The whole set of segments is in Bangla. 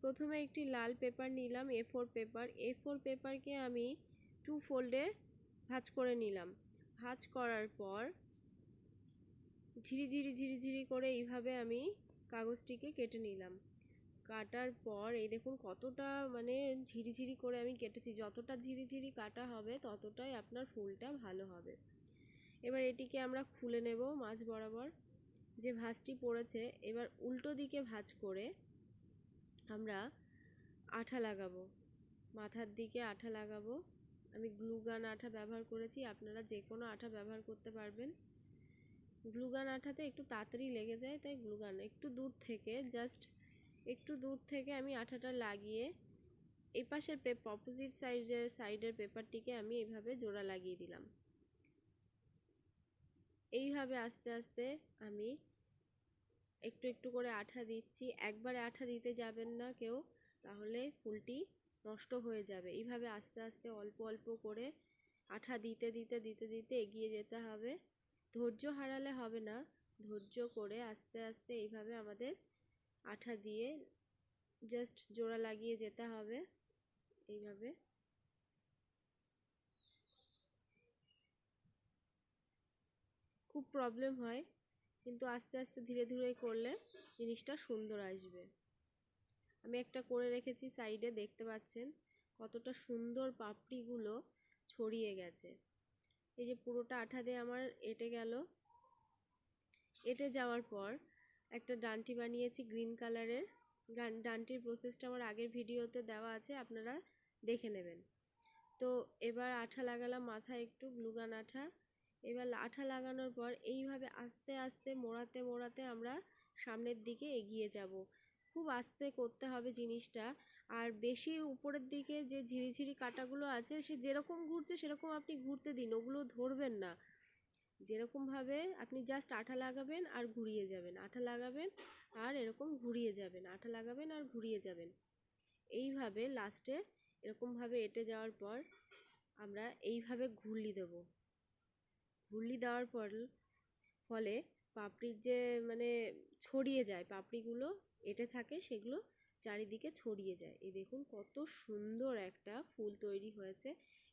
প্রথমে একটি লাল পেপার নিলাম, A4 পেপার। A4 পেপারকে আমি 2 ফোল্ডে ভাঁজ করে নিলাম। ভাঁজ করার পর ঝিরিঝিরি করে এইভাবে আমি কাগজটিকে কেটে নিলাম। কাটার পর এই দেখুন কতটা মানে ঝিরিঝিরি করে আমি কেটেছি। যতটা ঝিরিঝিরি কাটা হবে ততটাই আপনার ফুলটা ভালো হবে। এবার এটিকে আমরা খুলে নেব মাঝ বরাবর। যে ভাঁজটি পড়েছে এবার উল্টো দিকে ভাঁজ করে আমরা আঠা লাগাবো, মাথার দিকে আঠা লাগাবো। আমি গ্লুগান আঠা ব্যবহার করেছি, আপনারা যে কোনো আঠা ব্যবহার করতে পারবেন। গ্লুগান আঠাতে একটু তাড়াতাড়ি লেগে যায়, তাই গ্লুগান একটু দূর থেকে একটু দূর থেকে আমি আঠাটা লাগিয়ে এই পাশের অপোজিট সাইডের পেপারটিকে আমি এইভাবে জোড়া লাগিয়ে দিলাম। এইভাবে আস্তে আস্তে আমি একটু একটু করে আঠা দিচ্ছি। একবারে আঠা দিতে যাবেন না কেউ, তাহলে ফুলটি নষ্ট হয়ে যাবে। এইভাবে আস্তে আস্তে অল্প অল্প করে আঠা দিতে দিতে দিতে দিতে এগিয়ে যেতে হবে। ধৈর্য হারালে হবে না, ধৈর্য করে আস্তে আস্তে এইভাবে আমাদের আঠা দিয়ে জাস্ট জোড়া লাগিয়ে যেতে হবে। এইভাবে খুব প্রবলেম হয়, কিন্তু আস্তে আস্তে ধীরে ধীরে করলে জিনিসটা সুন্দর আসবে। আমি একটা করে রেখেছি সাইডে, দেখতে পাচ্ছেন কতটা সুন্দর পাপড়িগুলো ছড়িয়ে গেছে। এই যে পুরোটা আঠা দিয়ে আমার এঁটে গেল। এঁটে যাওয়ার পর একটা ডান্টি বানিয়েছি গ্রিন কালারের। ডান্টির প্রসেসটা আমার আগের ভিডিওতে দেওয়া আছে, আপনারা দেখে নেবেন। তো এবার আঠা লাগালাম মাথায় একটু গ্লুগান আঠা। এবার আঠা লাগানোর পর এইভাবে আস্তে আস্তে মোড়াতে মোড়াতে আমরা সামনের দিকে এগিয়ে যাব। খুব আস্তে করতে হবে জিনিসটা। আর বেশি উপরের দিকে যে ঝিরিঝিরি কাটাগুলো আছে সে যেরকম ঘুরছে সেরকম আপনি ঘুরতে দিন, ওগুলো ধরবেন না। যেরকমভাবে আপনি জাস্ট আঠা লাগাবেন আর ঘুরিয়ে যাবেন, আঠা লাগাবেন আর এরকম ঘুরিয়ে যাবেন, আঠা লাগাবেন আর ঘুরিয়ে যাবেন। এইভাবে লাস্টে এরকমভাবে এঁটে যাওয়ার পর আমরা এইভাবে ঘুরলি দেব। ঘুরলি দেওয়ার ফলে পাপড়ির যে মানে ছড়িয়ে যায়, পাপড়িগুলো এঁটে থাকে সেগুলো চারিদিকে ছড়িয়ে যায়। এই দেখুন কত সুন্দর একটা ফুল তৈরি হয়েছে।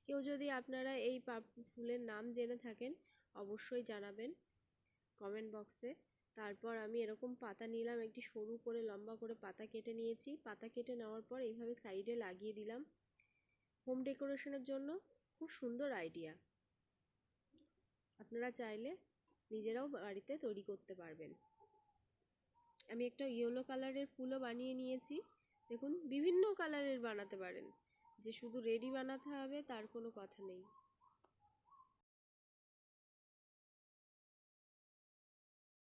কেউ যদি আপনারা এই ফুলের নাম জেনে থাকেন অবশ্যই জানাবেন কমেন্ট বক্সে। তারপর আমি এরকম পাতা নিলাম, একটি সরু করে লম্বা করে পাতা কেটে নিয়েছি। পাতা কেটে নেওয়ার পর এইভাবে সাইডে লাগিয়ে দিলাম। হোম ডেকোরেশনের জন্য খুব সুন্দর আইডিয়া, আপনারা চাইলে নিজেরাও বাড়িতে তৈরি করতে পারবেন। আমি একটা ইয়েলো কালারের ফুলও বানিয়ে নিয়েছি। দেখুন বিভিন্ন কালারের বানাতে পারেন, যে শুধু রেডি বানাতে হবে তার কোনো কথা নেই।